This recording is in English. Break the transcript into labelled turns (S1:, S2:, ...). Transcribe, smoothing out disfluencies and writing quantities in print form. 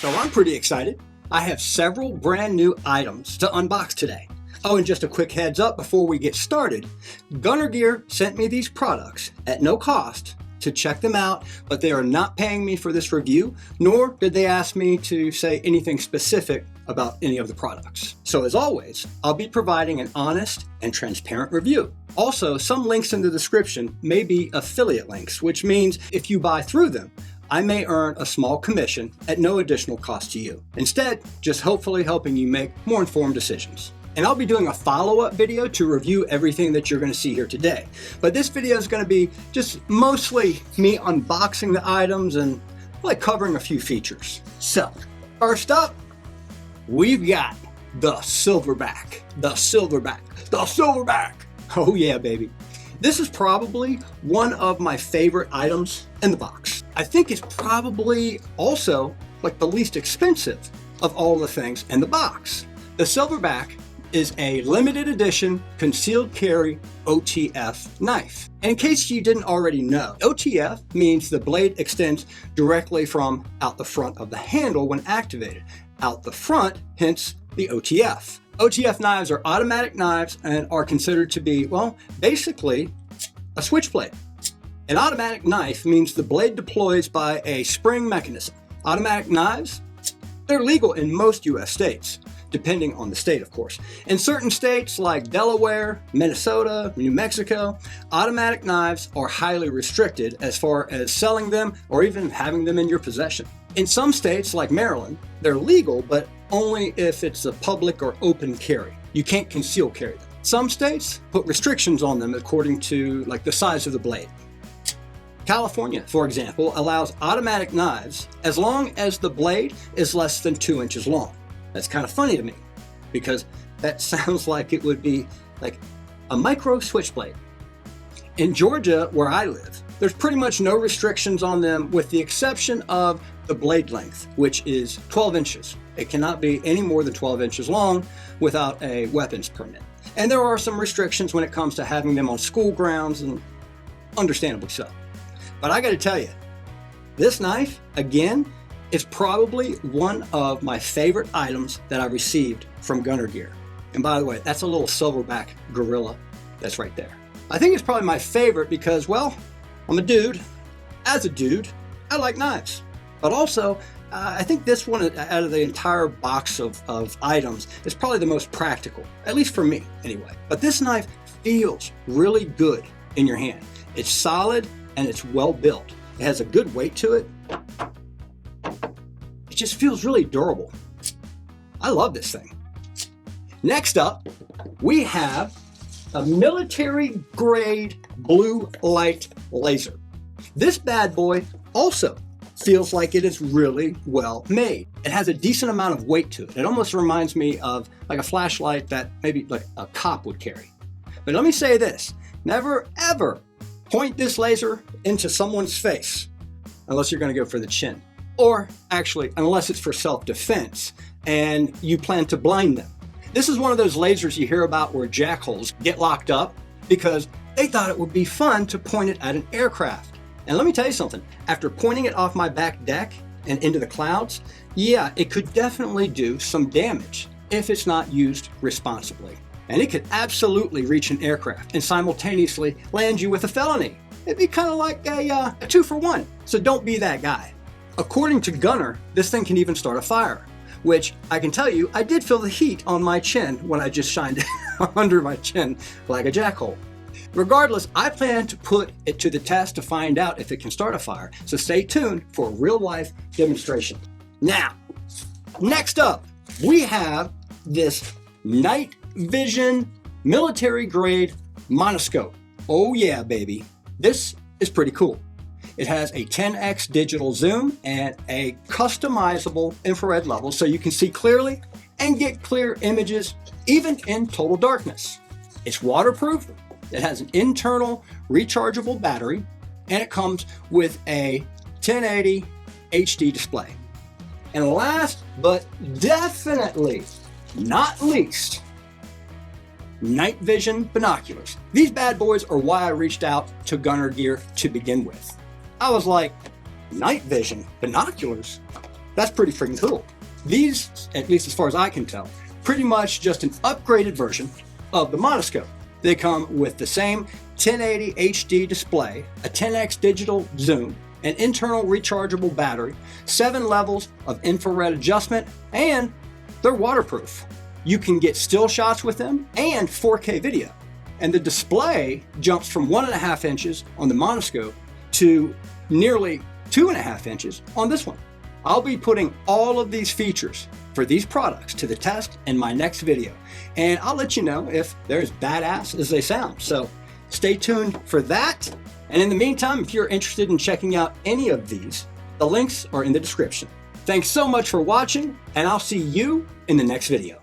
S1: So I'm pretty excited. I have several brand new items to unbox today. Oh, and just a quick heads up before we get started. Gunner Gear sent me these products at no cost to check them out, but they are not paying me for this review, nor did they ask me to say anything specific about any of the products. So as always, I'll be providing an honest and transparent review. Also, some links in the description may be affiliate links, which means if you buy through them, I may earn a small commission at no additional cost to you. Instead, just hopefully helping you make more informed decisions. And I'll be doing a follow-up video to review everything that you're going to see here today. But this video is going to be just mostly me unboxing the items and like covering a few features. So, first up, we've got the Siverback. The Siverback. The Siverback. Oh yeah, baby. This is probably one of my favorite items in the box. I think it's probably also like the least expensive of all the things in the box. The Siverback is a limited edition concealed carry OTF knife. And in case you didn't already know, OTF means the blade extends directly from out the front of the handle when activated. Out the front, hence the OTF. OTF knives are automatic knives and are considered to be, well, basically a switchblade. An automatic knife means the blade deploys by a spring mechanism. Automatic knives, they're legal in most US states, depending on the state, of course. In certain states like Delaware, Minnesota, New Mexico, automatic knives are highly restricted as far as selling them or even having them in your possession. In some states like Maryland, they're legal, but only if it's a public or open carry. You can't conceal carry them. Some states put restrictions on them according to like the size of the blade. California, for example, allows automatic knives as long as the blade is less than 2 inches long. That's kind of funny to me because that sounds like it would be like a micro switchblade. In Georgia, where I live, there's pretty much no restrictions on them with the exception of the blade length, which is 12 inches. It cannot be any more than 12 inches long without a weapons permit. And there are some restrictions when it comes to having them on school grounds, and understandably so. But I gotta tell you, this knife, again, is probably one of my favorite items that I received from Gunner Gear. And by the way, that's a little Silverback gorilla that's right there. I think it's probably my favorite because, well, I'm a dude. As a dude, I like knives. But also, I think this one out of the entire box of items is probably the most practical, at least for me anyway. But this knife feels really good in your hand. It's solid and it's well built. It has a good weight to it. It just feels really durable. I love this thing. Next up, we have a military grade blue light laser. This bad boy also feels like it is really well made. It has a decent amount of weight to it. It almost reminds me of like a flashlight that maybe like a cop would carry. But let me say this, never ever point this laser into someone's face unless you're gonna go for the chin. Or actually, unless it's for self-defense and you plan to blind them. This is one of those lasers you hear about where jackholes get locked up because they thought it would be fun to point it at an aircraft. And let me tell you something, after pointing it off my back deck and into the clouds, yeah, it could definitely do some damage if it's not used responsibly. And it could absolutely reach an aircraft and simultaneously land you with a felony. It'd be kind of like a 2-for-1, so don't be that guy. According to Gunner, this thing can even start a fire, which I can tell you, I did feel the heat on my chin when I just shined it under my chin like a jackhole. Regardless, I plan to put it to the test to find out if it can start a fire, so stay tuned for a real-life demonstration. Now, next up, we have this night vision military-grade monoscope. Oh yeah, baby. This is pretty cool. It has a 10x digital zoom and a customizable infrared level so you can see clearly and get clear images even in total darkness. It's waterproof. It has an internal rechargeable battery, and it comes with a 1080 HD display. And last but definitely not least, night vision binoculars. These bad boys are why I reached out to Gunner Gear to begin with. I was like, night vision binoculars? That's pretty freaking cool. These, at least as far as I can tell, pretty much just an upgraded version of the monoscope. They come with the same 1080 HD display, a 10x digital zoom, an internal rechargeable battery, 7 levels of infrared adjustment, and they're waterproof. You can get still shots with them and 4K video. And the display jumps from 1.5 inches on the monoscope to nearly 2.5 inches on this one. I'll be putting all of these features for these products to the test in my next video, and I'll let you know if they're as badass as they sound. So stay tuned for that. And in the meantime, if you're interested in checking out any of these, the links are in the description. Thanks so much for watching, and I'll see you in the next video.